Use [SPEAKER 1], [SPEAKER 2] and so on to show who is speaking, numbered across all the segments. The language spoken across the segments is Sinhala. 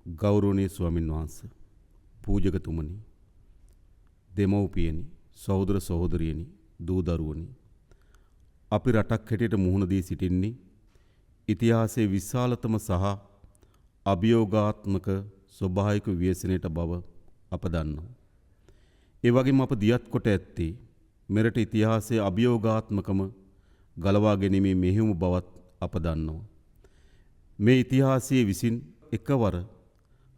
[SPEAKER 1] ගෞරවනීය ස්වාමින් වහන්සේ, පූජකතුමනි, දෙමව්පියනි, සහෝදර සහෝදරියනි, දූ දරුවනි, අපි රටක් හැටියට මුහුණ දී සිටින්නේ ඉතිහාසයේ විශාලතම සහ අභියෝගාත්මක ස්වභාවික ව්‍යසනයට බව අප දන්නවා. ඒ වගේම අප දියත් කොට ඇත්තේ මෙරට ඉතිහාසයේ අභියෝගාත්මකම ගලවා ගැනීමේ මෙහෙයුම බවත් අප දන්නවා. මේ ඉතිහාසයේ විසින් එකවර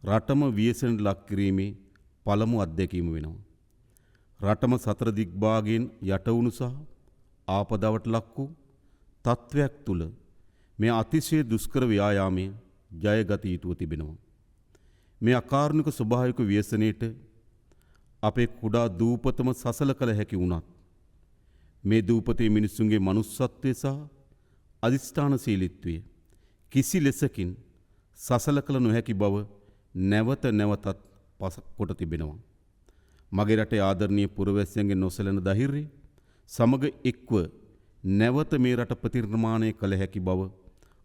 [SPEAKER 1] රටම ව්‍යසනයට ලක් කිරීමේ පළමු අත්දැකීම වෙනවා. රටම සතර දිග්භාගයෙන් යට වුණු සහ ආපදාවට ලක් වූ තත්වයක් තුල මේ අතිශය දුෂ්කර ව්‍යායාමයේ ජයගත යුතුව තිබෙනවා. මේ අකාරුණික ස්වභාවික ව්‍යසනයේට අපේ කුඩා දූපතම සසල කළ හැකි වුණත් මේ දූපතේ මිනිසුන්ගේ මනුස්සත්වය සහ අදිෂ්ඨානශීලීත්වය කිසි ලෙසකින් සසල කළ නොහැකි බව නැවත නැවතත් පසක් කොට තිබෙනවා. මගේ රටේ ආදරණීය පුරවැසියන්ගේ නොසැලෙන ධෛර්යය සමග එක්ව නැවත මේ රට ප්‍රතිනිර්මාණය කළ හැකි බව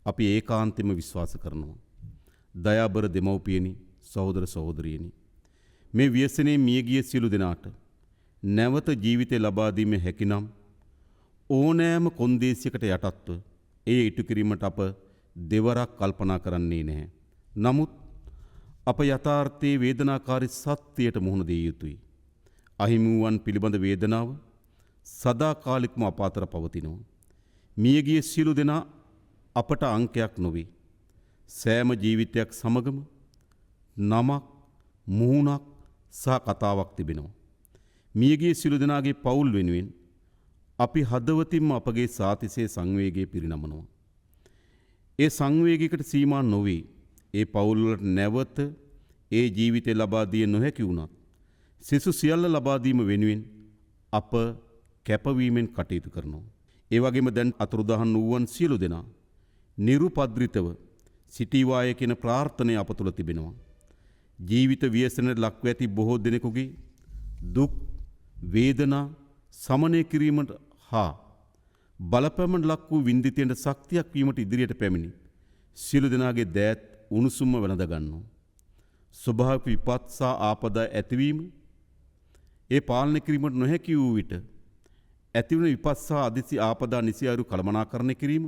[SPEAKER 1] අපි ඒකාන්තයෙන්ම විශ්වාස කරනවා. දයාබර දෙමව්පියනි, සහෝදර සහෝදරියනි, මේ ව්‍යසනයේ මියගිය සියලු දෙනාට නැවත ජීවිතය ලබා දීමේ හැකිනම් ඕනෑම කොන්දේසියකට යටත්ව ඒ ඉටු කිරීමට අප දෙවරක් කල්පනා කරන්නේ නැහැ. නමුත් අප යථාර්ථයේ වේදනාකාරී සත්‍යයට මුහුණ දිය යුතුයි. අහිමි වූවන් පිළිබඳ වේදනාව සදාකාලිකම අප අතර පවතිනවා. මියගිය සියලු දෙනා අපට අංකයක් නොවේ. සෑම ජීවිතයක් සමගම නමක්, මුහුණක් සහ කතාවක් තිබෙනවා. මියගිය සියලු දෙනාගේ පවුල් වෙනුවෙන් අපි හදවතින්ම අපගේ සාතිශය සංවේගය පිරිනමනවා. ඒ සංවේගයකට සීමා නොවේ. ඒ පවුල් වලට නැවත ඒ ජීවිතය ලබා දිය නොහැකි වුණත් සිසු සියල්ල ලබා දීම වෙනුවෙන් අප කැපවීමෙන් කටයුතු කරනවා. ඒ වගේම දැන් අතුරුදහන් වූවන් සියලු දෙනා නිරුපද්‍රිතව සිටීවාය කියන ප්‍රාර්ථනය අප තුළ තිබෙනවා. ජීවිත ව්‍යසනයට ලක්ව ඇති බොහෝ දෙනෙකුගේ දුක්, වේදනා සමනය කිරීමට හා බලපෑමට ලක් වූ වින්දිතයන්ට ශක්තියක් වීමට ඉදිරියට පැමිණි සියලු දෙනාගේ දෑත් උණුසුම්ම වැළඳ ගන්නවා. ස්වභාවික විපත් සහ ආපදා ඇතිවීම ඒ පාලනය කිරීමට නොහැකි වූ විට ඇතිවන විපත් සහ අදිසි ආපදා නිසියාරු කළමනාකරණය කිරීම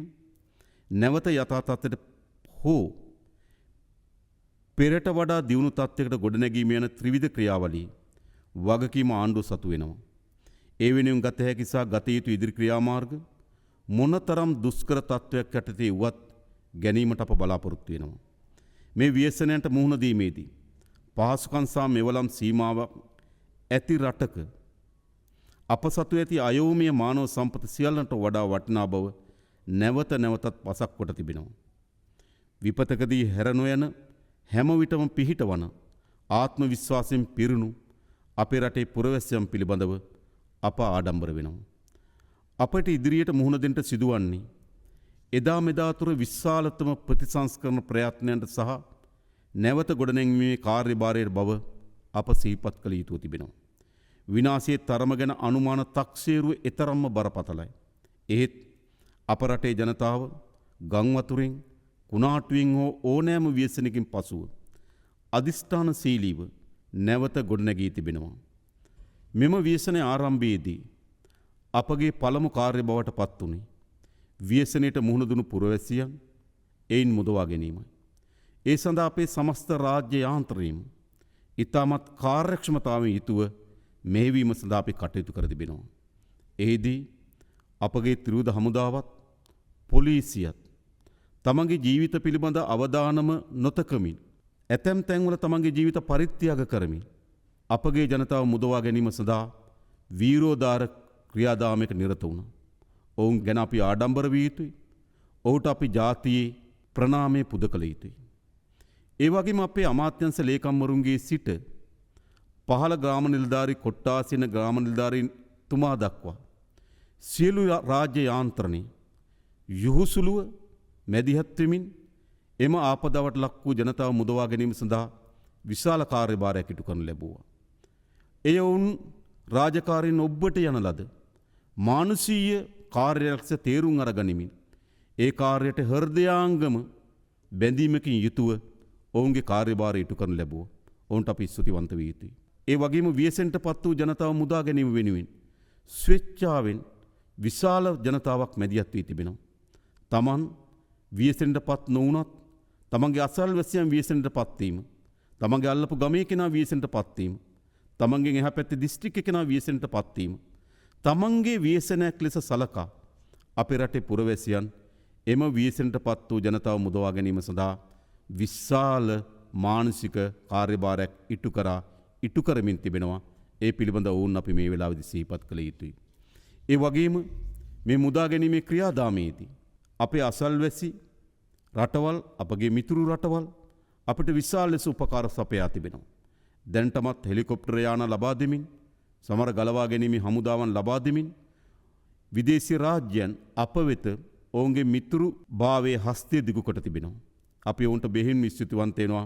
[SPEAKER 1] නැවත යථා තත්ත්වයට හෝ පෙරට වඩා දියුණු තත්ත්වයකට ගොඩනැගීම යන ත්‍රිවිධ ක්‍රියාවලිය වගකීම ආණ්ඩුව සතු වෙනවා. ඒ වෙනුවෙන් ගත හැකි සහ ගත යුතු ඉදිරි ක්‍රියාමාර්ග මොනතරම් දුෂ්කර තත්ත්වයක් යටතේ වුවත් ගැනීමට අප බලාපොරොත්තු වෙනවා. මේ ව්‍යසනයන්ට මුහුණ දීමේදී පහසුකම් සහ මෙවලම් සීමාවක් ඇති රටක අප සතු ඇති අයෝමීය මානව සම්පත සියල්ලන්ට වඩා වටිනා බව නැවත නැවතත් පසක් කොට තිබෙනවා. විපතකදී හැර නොයන හැම විටම පිහිටවන ආත්ම විශ්වාසයෙන් පිරුණු අපේ රටේ පුරවැසියන් පිළිබඳව අප ආඩම්බර වෙනවා. අපට ඉදිරියට මුහුණ දෙන්න සිදුවන්නේ එදා මෙදා තුර විශාලතම ප්‍රතිසංස්කරණ ප්‍රයත්නයන්ට සහ නැවත ගොඩනැංවීමේ කාර්යභාරයේ බව අප සිහිපත් කළ යුතුව තිබෙනවා. විනාශයේ තරම ගැන අනුමාන තක්සේරුව එතරම්ම බරපතලයි. එහෙත් අප රටේ ජනතාව ගම් වතුරෙන්, කුණාටුවෙන් හෝ ඕනෑම ව්‍යසනකින් පසුව අදිෂ්ඨානශීලීව නැවත ගොඩනැගී තිබෙනවා. මෙම ව්‍යසනයේ ආරම්භයේදී අපගේ පළමු කාර්ය බවට පත් වුණේ ව්‍යසනයට මුහුණ දුණු පුරවැසියන් එයින් මුදවා ගැනීමයි. ඒ සඳහා අපේ සමස්ත රාජ්‍ය යාන්ත්‍රණයම ඉතාමත් කාර්යක්ෂමතාවෙන් යුතුව මෙහෙවීම සඳහා අපි කටයුතු කර තිබෙනවා. එහිදී අපගේ ත්‍රිවිධ හමුදාවත් පොලිසියත් තමන්ගේ ජීවිත පිළිබඳ අවධානම නොතකමින් ඇතැම් තැන්වල තමන්ගේ ජීවිත පරිත්‍යාග කරමින් අපගේ ජනතාව මුදවා ගැනීම සඳහා වීරෝදාර ක්‍රියාදාමයක නිරත වුණා. ඔවුන් ගැන අපි ආඩම්බර විය යුතුයි. ඔහුට අපි ජාතියේ ප්‍රණාමය පුද කළ යුතුයි. ඒ වගේම අපේ අමාත්‍යංශ ලේකම්වරුන්ගේ සිට පහළ ග්‍රාම නිලධාරී කොට්ටාසින ග්‍රාම නිලධාරීන් තුමා දක්වා සියලු රාජ්‍ය යාන්ත්‍රණය යහුසුලුව මැදිහත් වෙමින් එම ආපදාවට ලක් වූ ජනතාව මුදවා ගැනීම සඳහා විශාල කාර්යභාරයක් ඉටු කරනු ලැබුවා. එය වුන් රාජකාරීන් ඔබ්බට යන ලද මානුෂීය කාර්යලක්ෂ තේරුම් අරගනිමින් ඒ කාර්යයට හෘදයාංගම බැඳීමකින් යුතුව ඔවුන්ගේ කාර්යභාරය ඉටු කරනු ලැබුවා. ඔවුන්ට අපි ස්තුතිවන්ත විය යුතුයි. ඒ වගේම ව්‍යසනයට පත් වූ ජනතාව මුදා ගැනීම වෙනුවෙන් ස්වේච්ඡාවෙන් විශාල ජනතාවක් මැදිහත් වී තිබෙනවා. තමන් ව්‍යසනයට පත් නොවුනත් තමන්ගේ අසල්වැසියන් ව්‍යසනයට පත් වීම, තමන්ගේ අල්ලපු ගමේ කෙනා ව්‍යසනයට පත් වීම, තමන්ගෙන් එහා පැත්තේ දිස්ත්‍රික්ක කෙනා ව්‍යසනයට පත් වීම, තමන්ගේ ව්‍යසනයක් ලෙස සලකා අපේ රටේ පුරවැසියන් එම ව්‍යසනයට පත් වූ ජනතාව මුදවා ගැනීම සඳහා විශාල මානසික කාර්යභාරයක් ඉටු කරමින් තිබෙනවා. ඒ පිළිබඳ ඔවුන් අපි මේ වෙලාවේදී සිහිපත් කළ යුතුයි. ඒ වගේම මේ මුදා ගැනීමේ ක්‍රියාදාමයේදී අපේ අසල්වැසි රටවල්, අපගේ මිතුරු රටවල් අපිට විශාල ලෙස උපකාර සපයා තිබෙනවා. දැනටමත් හෙලිකොප්ටර් යාන ලබා දෙමින්, සමහර ගලවා ගැනීමේ හමුදාවන් ලබා දෙමින් විදේශීය රාජ්‍යයන් අප වෙත ඔවුන්ගේ මිතුරු භාවයේ හස්තය දිගු කොට තිබෙනවා. අපි ඔවුන්ට බෙහෙවින් ස්තුතිවන්ත වෙනවා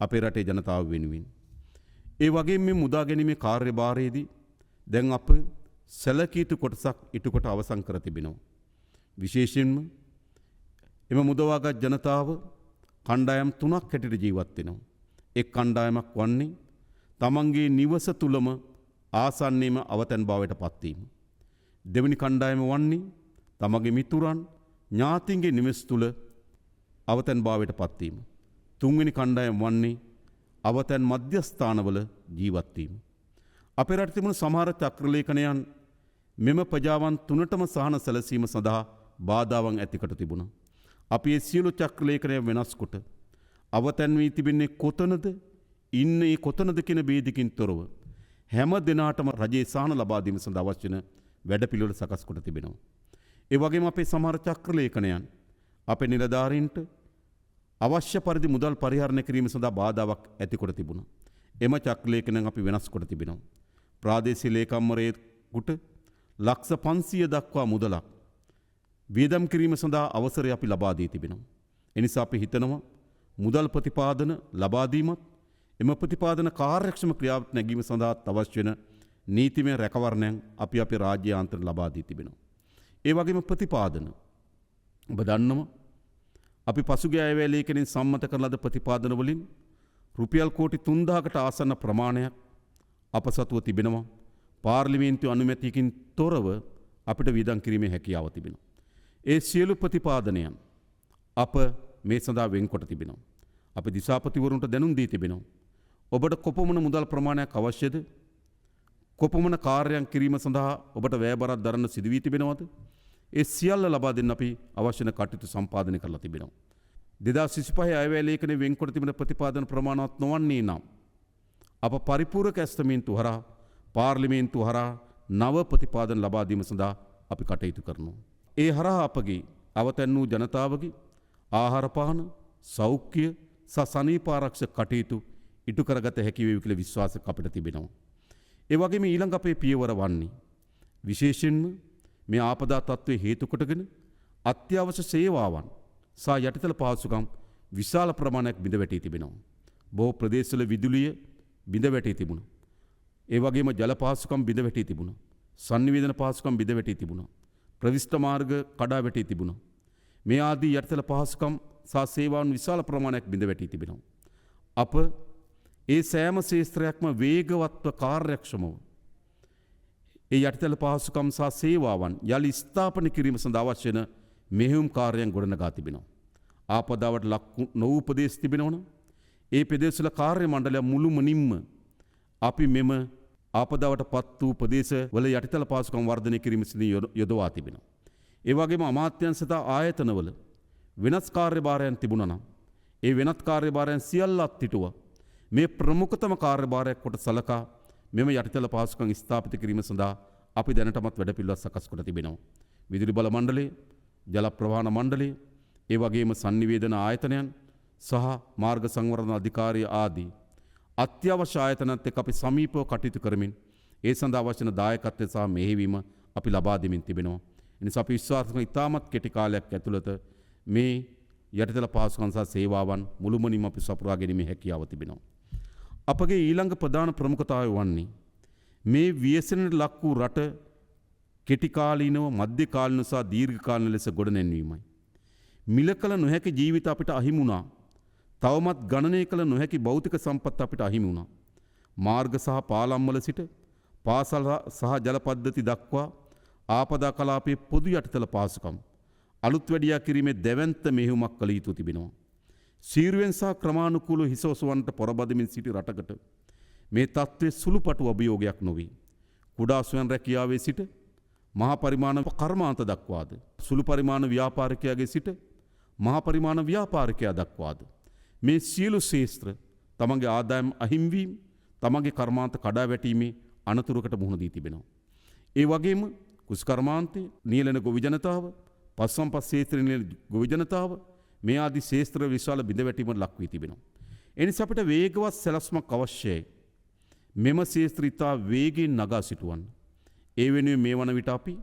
[SPEAKER 1] අපේ රටේ ජනතාව වෙනුවෙන්. ඒ වගේම මේ මුදා ගැනීමේ කාර්යභාරයේදී දැන් අප සැලකිය යුතු කොටසක් ඉටු කොට අවසන් කර තිබෙනවා. විශේෂයෙන්ම එම මුදවාගත් ජනතාව කණ්ඩායම් 3ක් හැටියට ජීවත් වෙනවා. එක් කණ්ඩායමක් වන්නේ තමන්ගේ නිවස තුලම ආසන්නයේම අවතැන් භාවයට පත්වීම. දෙවෙනි කණ්ඩායම වන්නේ තමගේ මිතුරන් ඥාතීන්ගේ නිවෙස් තුල අවතැන් භාවයට පත්වීම. තුන්වෙනි කණ්ඩායම වන්නේ අවතැන් මධ්‍යස්ථානවල ජීවත් වීම. අපේ රටේ තිබුණු සමහර චක්‍රලේඛනයන් මෙම ප්‍රජාවන් තුනටම සහන සැලසීම සඳහා බාධාවන් ඇතිකට තිබුණා. අපි ඒ සියලු චක්‍රලේඛනය වෙනස් කොට අවතැන් වී තිබෙන්නේ කොතනද, ඉන්නේ කොතනද කියන බේදකින් තොරව හැම දිනාටම රජයේ සහන ලබා දීම සඳහා අවශ්‍ය වෙන වැඩපිළිවෙල සකස් කොට තිබෙනවා. ඒ වගේම අපේ සමහර චක්‍රලේඛනයන් අපේ නිලධාරීන්ට අවශ්‍ය පරිදි මුදල් පරිහරණය කිරීම සඳහා බාධාවක් ඇති කොට තිබුණා. එම චක්‍රලේඛනයන් අපි වෙනස් කොට තිබෙනවා. ප්‍රාදේශීය ලේකම්වරයෙකුට ලක්ෂ 500 දක්වා මුදලක් වියදම් කිරීම සඳහා අවසරය අපි ලබා දී තිබෙනවා. එනිසා අපි හිතනවා මුදල් ප්‍රතිපාදන ලබා දීමත් එම ප්‍රතිපාදන කාර්යක්ෂම ක්‍රියාවට නැගීම සඳහා අවශ්‍ය වෙන නීතිමය රැකවරණයන් අපි අපේ රාජ්‍ය ආන්තර ලබා දී තිබෙනවා. ඒ වගේම ප්‍රතිපාදන ඔබ දන්නවා අපි පසුගිය අයවැය ලේඛනයෙන් සම්මත කරන ලද ප්‍රතිපාදන වලින් රුපියල් කෝටි 3000කට ආසන්න ප්‍රමාණයක් අප සතුව තිබෙනවා. පාර්ලිමේන්තු අනුමැතියකින් තොරව අපිට වියදම් කිරීමේ හැකියාව තිබෙනවා. ඒ සියලු ප්‍රතිපාදනයන් අප මේ සඳහා වෙන්කොට තිබෙනවා. අපි දිසාපතිවරුන්ට දැනුම් දී තිබෙනවා. ඔබට කොපමණ මුදල් ප්‍රමාණයක් අවශ්‍යද? කොපමණ කාර්යයන් කිරීම සඳහා ඔබට වැයබරක් දරන්න සිදු වී තිබෙනවද? ඒ සියල්ල ලබා දෙන්න අපි අවශ්‍ය වෙන කටයුතු සම්පාදනය කරලා තිබෙනවා. 2025 අයවැය ලේඛනයේ වෙන්කොට තිබෙන ප්‍රතිපාදන ප්‍රමාණවත් නොවන්නේ නම් අප පරිපූර්ණක ඇස්තමේන්තු හරහා පාර්ලිමේන්තු හරහා නව ප්‍රතිපාදන ලබා දීම සඳහා අපි කටයුතු කරනවා. ඒ හරහා අපගේ අවතැන් වූ ජනතාවගේ ආහාර පාන, සෞඛ්‍ය සහ සනීප ආරක්ෂක කටයුතු ඉටු කරගත හැකි වේවි කියලා විශ්වාසයක් අපිට තිබෙනවා. ඒ වගේම ඊළඟ අපේ පියවර වන්නේ විශේෂයෙන්ම මේ ආපදා තත්ත්වයේ හේතු කොටගෙන අත්‍යවශ්‍ය සේවාවන් සහ යටිතල පහසුකම් විශාල ප්‍රමාණයක් බිඳ වැටී තිබෙනවා. බොහෝ ප්‍රදේශවල විදුලිය බිඳ වැටී තිබුණා. ඒ වගේම ජල පහසුකම් බිඳ වැටී තිබුණා. සංනිවේදන පහසුකම් බිඳ වැටී තිබුණා. ප්‍රවිෂ්ඨ මාර්ග කඩා වැටී තිබුණා. මේ ආදී යටිතල පහසුකම් සහ සේවාවන් විශාල ප්‍රමාණයක් බිඳ වැටී තිබෙනවා. අප ඒ සෑම ශේත්‍රයක්ම වේගවත්ව කාර්යක්ෂමව ඒ යටිතල පහසුකම් සහ සේවාවන් යලි ස්ථාපන කිරීම සඳහා අවශ්‍ය වෙන මෙහෙයුම් කාර්යයන් ගොඩනගා තිබෙනවා. ආපදාවට ලක් නොවූ ප්‍රදේශ තිබෙනවනම් ඒ ප්‍රදේශවල කාර්ය මණ්ඩලය මුළුමනින්ම අපි මෙම ආපදාවට පත් වූ ප්‍රදේශවල යටිතල පහසුකම් වර්ධනය කිරීම සඳහා යොදවා තිබෙනවා. ඒ වගේම අමාත්‍යංශ සහ ආයතනවල වෙනස් කාර්යභාරයන් තිබුණා නම් ඒ වෙනත් කාර්යභාරයන් සියල්ල අත්හිටුවා මේ ප්‍රමුඛතම කාර්යභාරයක් කොට සලකා මෙම යටිතල පහසුකම් ස්ථාපිත කිරීම සඳහා අපි දැනටමත් වැඩපිළිවෙළ සකස් කොට තිබෙනවා. විදුලි බල මණ්ඩලය, ජල ප්‍රවාහන මණ්ඩලය, ඒ වගේම සංනිවේදන ආයතනයන් සහ මාර්ග සංවර්ධන අධිකාරිය ආදී අත්‍යවශ්‍ය ආයතනත් එක්ක අපි සමීපව කටයුතු කරමින් ඒ සඳහා අවශ්‍ය වන දායකත්වය සහ මෙහෙයවීම අපි ලබා දෙමින් තිබෙනවා. එනිසා අපි විශ්වාස කරන ඉතාමත් කෙටි කාලයක් ඇතුළත මේ යටිතල පහසුකම් සහ සේවාවන් මුළුමනින්ම අපි සපුරා ගැනීමේ හැකියාව තිබෙනවා. අපගේ ඊළඟ ප්‍රධාන ප්‍රමුඛතාවය වන්නේ මේ ව්‍යසනයට ලක් වූ රට කෙටි කාලීනව, මධ්‍ය කාලීනව සහ දීර්ඝ කාලීන ලෙස ගොඩනැන්වීමයි. මිල කළ නොහැකි ජීවිත අපිට අහිමුණා. තවමත් ගණනය කළ නොහැකි භෞතික සම්පත් අපිට අහිමි වුණා. මාර්ග සහ පාලම්වල සිට පාසල් සහ ජල පද්ධති දක්වා ආපදා කලාපයේ පොදු යටිතල පහසුකම් අලුත් වැඩියා කිරීමේ දැවැන්ත මෙහෙයුමක් කළ යුතු තිබෙනවා. සීරුවෙන් සහ ක්‍රමානුකූලව හිස ඔසවන්නට පොරබදමින් සිටි රටකට මේ තත්ත්වයේ සුළුපටු අභියෝගයක් නොවේ. කුඩා ස්වයං රැකියාවේ සිට මහා පරිමාණ කර්මාන්ත දක්වාද සුළු පරිමාණ ව්‍යාපාරිකයාගේ සිට මහා පරිමාණ ව්‍යාපාරිකයා දක්වාද මේ සියලු ශේෂ්ත්‍ර තමන්ගේ ආදායම් අහිම්වීම තමන්ගේ කර්මාන්ත කඩා වැටීමේ අනතුරකට මුහුණ දී තිබෙනවා. ඒ වගේම කුස්කර්මාන්තය, නියැලෙන ගොවි ජනතාව, පස්සම්පස් ශේත්‍රයේ නියැලෙන ගොවි ජනතාව මේ ආදී ශේත්‍ර විශාල බිඳ වැටීමට ලක් වී තිබෙනවා. එනිසා අපිට වේගවත් සැලැස්මක් අවශ්‍යයි. මෙම ශේත්‍ර ඉතා වේගයෙන් නගා සිටුවන්න. ඒ වෙනුවෙන් මේ වන විට අපි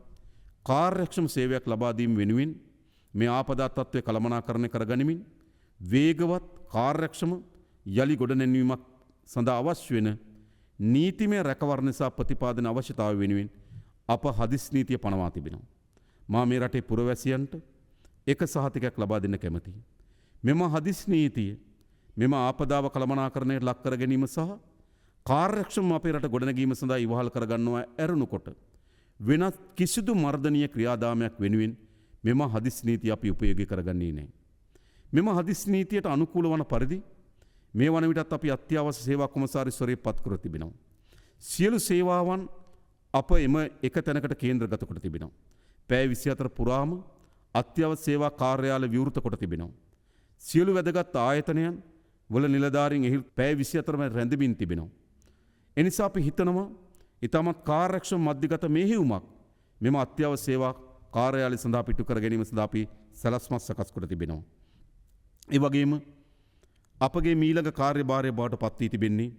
[SPEAKER 1] කාර්යක්ෂම සේවයක් ලබා දීම වෙනුවෙන් මේ ආපදා තත්ත්වය කළමනාකරණය කරගනිමින් වේගවත් කාර්යක්ෂම යලි ගොඩනැන්වීමක් සඳහා අවශ්‍ය වෙන නීතිමය රැකවරණ සහ ප්‍රතිපාදන අවශ්‍යතාවය වෙනුවෙන් අප හදිස් නීතිය පනවා තිබෙනවා. මා මේ රටේ පුරවැසියන්ට එක සහතිකයක් ලබා දෙන්න කැමතියි. මෙම හදිස් නීතිය මෙම ආපදාව කළමනාකරණයට ලක් කර ගැනීම සහ කාර්යක්ෂම අපේ රට ගොඩනැගීම සඳහා ඉවහල් කරගන්නවා ඇරුණුකොට වෙනත් කිසිදු මර්ධනීය ක්‍රියාදාමයක් වෙනුවෙන් මෙම හදිස් නීතිය අපි උපයෝගී කරගන්නේ නැහැ. මෙම හදිස් නීතියට අනුකූල වන පරිදි මේ වන විටත් අපි අත්‍යවශ්‍ය සේවා කොමසාරිස්වරයෙක් පත් කර තිබෙනවා. සියලු සේවාවන් අප එම එක තැනකට කේන්ද්‍රගත කොට තිබෙනවා. පැය 24 පුරාම අත්‍යවශ්‍ය සේවා කාර්යාල විවෘත කොට තිබෙනවා. සියලු වැදගත් ආයතනයන් වල නිලධාරීන් එහි පැය 24ම රැඳෙමින් තිබෙනවා. එනිසා අපි හිතනවා ඊටමත් කාර්යක්ෂම මධ්‍යගත මෙහෙයුමක් මෙම අත්‍යවශ්‍ය සේවා කාර්යාලය සඳහා පිටු කර ගැනීම සඳහා අපි සැලැස්මක් සකස් කොට තිබෙනවා. ඒ වගේම අපගේ මීළඟ කාර්යභාරය බවට පත් වී තිබෙන්නේ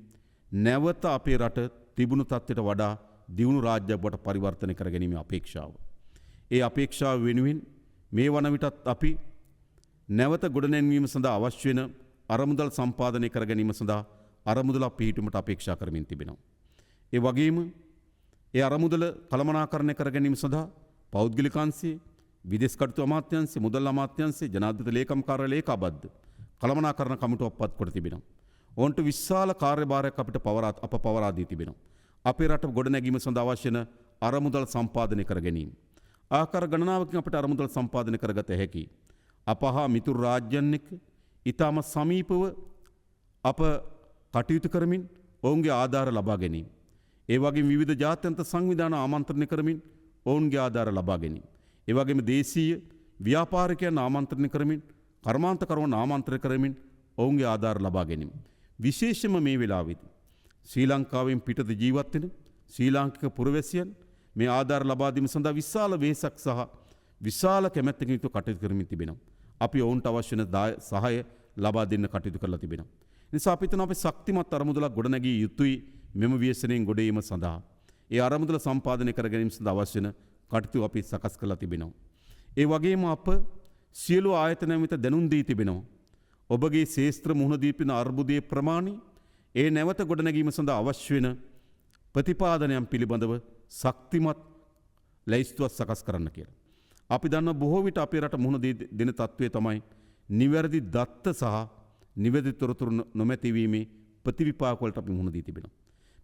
[SPEAKER 1] නැවත අපේ රට තිබුණු තත්ත්වයට වඩා දියුණු රාජ්‍යයක් බවට පරිවර්තනය කර ගැනීමේ අපේක්ෂාව. ඒ අපේක්ෂාව වෙනුවෙන් මේ වන විටත් අපි නැවත ගොඩනැන්වීම සඳහා අවශ්‍ය වෙන අරමුදල් සම්පාදනය කර ගැනීම සඳහා අරමුදල පිහිටුමට අපේක්ෂා කරමින් තිබෙනවා. ඒ වගේම ඒ අරමුදල කළමනාකරණය කර ගැනීම සඳහා පෞද්ගලික අංශයේ, විදේශ කටයුතු අමාත්‍යාංශයේ, මුදල් අමාත්‍යාංශයේ, ජනාධිපති ලේකම් කාර්යාලය ලේකාබද්ධ කළමනාකරණ කමිටුවක් පත් කොට තිබෙනවා. ඔවුන්ට විශාල කාර්යභාරයක් අපිට පවරා දී තිබෙනවා. අපේ රට ගොඩනැගීම සඳහා අවශ්‍ය වෙන අරමුදල් සම්පාදනය කර ගැනීම. ආකාර ගණනාවකින් අපිට අරමුදල් සම්පාදනය කරගත හැකි. අප හා මිතුරු රාජ්‍යයන් එක්ක ඊටම සමීපව අප කටයුතු කරමින් ඔවුන්ගේ ආධාර ලබා ගැනීම. ඒ වගේම විවිධ ජාත්‍යන්තර සංවිධාන ආමන්ත්‍රණය කරමින් ඔවුන්ගේ ආධාර ලබා ගැනීම. ඒ වගේම දේශීය ව්‍යාපාරිකයන් ආමන්ත්‍රණය කරමින් කර්මාන්තකරුවන් ආමන්ත්‍රණය කරමින් ඔවුන්ගේ ආධාර ලබා ගැනීම. විශේෂම මේ වෙලාවේදී ශ්‍රී ලංකාවෙන් පිටත ජීවත් වෙන ශ්‍රී ලාංකික පුරවැසියන් මේ ආධාර ලබා දීම සඳහා විශාල වෙහෙසක් සහ විශාල කැමැත්තකින් යුතුව කටයුතු කරමින් තිබෙනවා. අපි ඔවුන්ට අවශ්‍ය වෙන සහාය ලබා දෙන්න කටයුතු කරලා තිබෙනවා. නිසා අපි හිතනවා අපි ශක්තිමත් අරමුදලක් ගොඩනැගිය යුතුයි මෙම ව්‍යසනයෙන් ගොඩ ඒම සඳහා. ඒ අරමුදල සම්පාදනය කර ගැනීම සඳහා අවශ්‍ය වෙන කටයුතු අපි සකස් කරලා තිබෙනවා. ඒ වගේම අප සියලු ආයතනයන් වෙත දැනුම් දී තිබෙනවා. ඔබගේ ශේෂ්ත්‍ර මුහුණ දී තිබෙන අර්බුදයේ ප්‍රමාණය ඒ නැවත ගොඩනැගීම සඳහා අවශ්‍ය වෙන ප්‍රතිපාදනයන් පිළිබඳව ශක්තිමත් ලැයිස්තුවක් සකස් කරන්න කියලා. අපි දන්න බොහෝ විට අපේ රට මුහුණ දෙන තත්ත්වය තමයි නිවැරදි දත්ත සහ නිවැරදි තොරතුරු නොමැතිවීමේ ප්‍රතිවිපාක වලට අපි මුහුණ දී තිබෙනවා.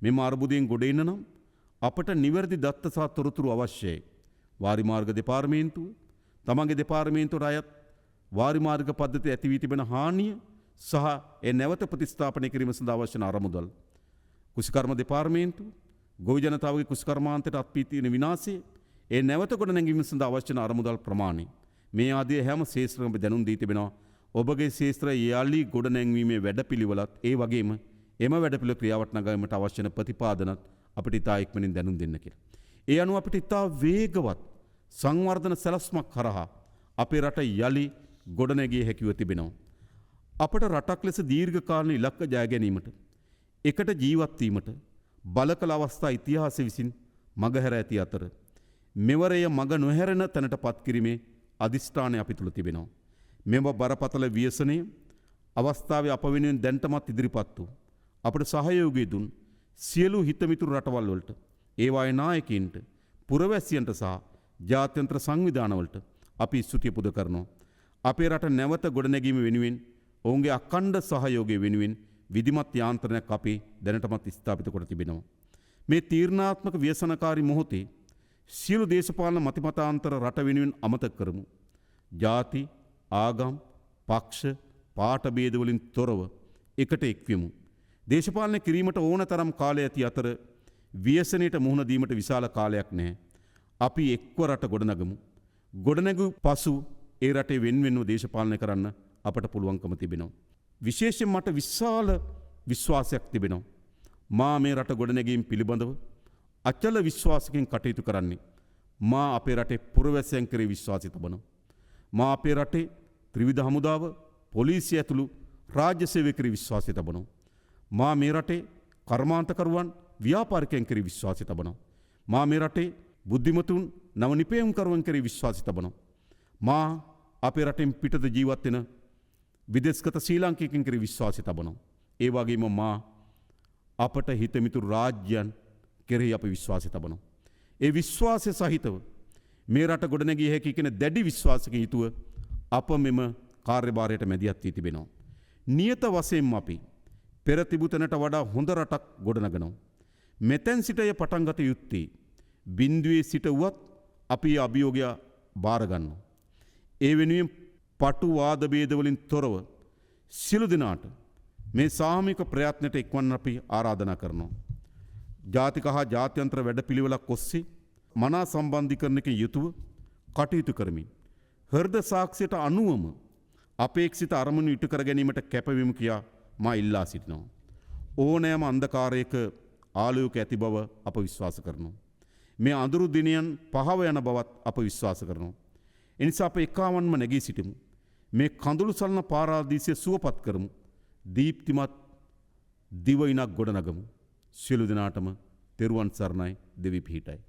[SPEAKER 1] මෙම අර්බුදයෙන් ගොඩ එන්න නම් අපට නිවැරදි දත්ත සහ තොරතුරු අවශ්‍යයි. වාරිමාර්ග දෙපාර්තමේන්තුව තමන්ගේ දෙපාර්තමේන්තුවට අයත් වාරිමාර්ග පද්ධතිය ඇති වී තිබෙන හානිය සහ ඒ නැවත ප්‍රතිස්ථාපනය කිරීම සඳහා අවශ්‍ය වන අරමුදල්. කුෂිකර්ම දෙපාර්තමේන්තුව ගොවි ජනතාවගේ කුෂිකර්මාන්තයට අත්වී තියෙන විනාශය ඒ නැවත ගොඩනැගීම සඳහා අවශ්‍ය වන අරමුදල් ප්‍රමාණය මේ ආදී හැම ශේෂ්ත්‍රයකම දැනුම් දී තිබෙනවා. ඔබගේ ශේෂ්ත්‍රය යාලි ගොඩනැංවීමේ වැඩපිළිවෙලත් ඒ වගේම එම වැඩපිළිවෙල ක්‍රියාවට නගාවීමට අවශ්‍ය වන ප්‍රතිපාදනත් අපිට ඉතා ඉක්මනින් දැනුම් දෙන්න කියලා. ඒ අනුව අපිට ඉතා වේගවත් සංවර්ධන සැලැස්මක් කරහා අපේ රට යලි ගොඩනැගිය හැකිව තිබෙනවා. අපට රටක් ලෙස දීර්ඝ කාලීන ඉලක්ක ජය ගැනීමට එකට ජීවත් වීමට බලකල අවස්ථා ඉතිහාසය විසින් මගහැර ඇති අතර මෙවරය මග නොහැරෙන තැනට පත් කිරීමේ අධිෂ්ඨානය අපි තුල තිබෙනවා. මෙම බරපතල ව්‍යසනය අවස්ථාවේ අප වෙනුවෙන් දැන්ටමත් ඉදිරිපත් වූ අපට සහයෝගය දුන් සියලු හිතමිතුරු රටවල් වලට ඒවායේ නායකයින්ට පුරවැසියන්ට සහ ජාත්‍යන්තර සංවිධානවලට අපි ස්තුතිය පුද කරනවා. අපේ රට නැවත ගොඩනැගීම වෙනුවෙන් ඔවුන්ගේ අඛණ්ඩ සහයෝගය වෙනුවෙන් විධිමත් යාන්ත්‍රණයක් අපේ දැනටමත් ස්ථාපිත කොට තිබෙනවා. මේ තීරණාත්මක ව්‍යසනකාරී මොහොතේ සියලු දේශපාලන මතිමතාන්තර රට වෙනුවෙන් අමතක කරමු. ජාති, ආගම්, පක්ෂ, පාට භේදවලින් තොරව එකට එක්වෙමු. දේශපාලනය කිරීමට ඕන තරම් කාලය ඇති අතර ව්‍යසනයට මුහුණ දීමට විශාල කාලයක් නැහැ. අපි එක්ව රට ගොඩනගමු. ගොඩනැගු පසු ඒ රටේ වෙන්වෙන්ව දේශපාලනය කරන්න අපට පුළුවන්කම තිබෙනවා. විශේෂයෙන් මට විශාල විශ්වාසයක් තිබෙනවා. මා මේ රට ගොඩනැගීම් පිළිබඳව අචල විශ්වාසකින් කටයුතු කරන්නේ. මා අපේ රටේ පුරවැසියන් කෙරෙහි විශ්වාසය තබනවා. මා අපේ රටේ ත්‍රිවිධ හමුදාව, පොලිසිය ඇතුළු රාජ්‍ය සේවකයන් කෙරෙහි විශ්වාසය තබනවා. මා මේ රටේ කර්මාන්තකරුවන්, ව්‍යාපාරිකයන් කෙරෙහි විශ්වාසය තබනවා. මා මේ රටේ බුද්ධිමතුන්, නව නිපැයුම්කරුවන් කෙරෙහි විශ්වාසය තබනවා. මා අපේ රටෙන් පිටත ජීවත් වෙන විදේශගත ශ්‍රී ලාංකිකයන් කෙරෙහි විශ්වාසය තබනවා. ඒ වගේම මා අපට හිතමිතුරු රාජ්‍යයන් කෙරෙහි අපි විශ්වාසය තබනවා. ඒ විශ්වාසය සහිතව මේ රට ගොඩනැගිය හැකි කියන දැඩි විශ්වාසකින් යුතුව අප මෙම කාර්යභාරයට මැදිහත් වී තිබෙනවා. නියත වශයෙන්ම අපි පෙර තිබූ තැනට වඩා හොඳ රටක් ගොඩනගනවා. මෙතෙන් සිට එය පටන් ගත යුත්තේ බිඳුවේ සිට වුවත් අපි අභියෝගය බාර ගන්නවා. ඒ වෙනුවෙන් පටු වාද භේදවලින් තොරව සියලු දෙනාට මේ සාමූහික ප්‍රයත්නයට එක්වන්න අපි ආරාධනා කරනවා. ජාතික හා ජාත්‍යන්තර වැඩපිළිවෙලක් ඔස්සේ මනා සම්බන්ධීකරණයකින් යුතුව කටයුතු කරමින් හෘද සාක්ෂියට අනුවම අපේක්ෂිත අරමුණු ඉටු කර ගැනීමට කැපවීම කියා මා ඉල්ලා සිටිනවා. ඕනෑම අන්ධකාරයක ආලෝක ඇති බව අප විශ්වාස කරනවා. මේ අඳුරු දිනයන් පහව යන බවත් අප විශ්වාස කරනවා. එනිසා අප එකාවන්ම නැගී සිටිමු. මේ කඳුළු සලන පාරාදීසය සුවපත් කරමු. දීප්තිමත් දිවයිනක් ගොඩනගමු. සියලු දෙනාටම තෙරුවන් සරණයි. දෙවි පිහිටයි.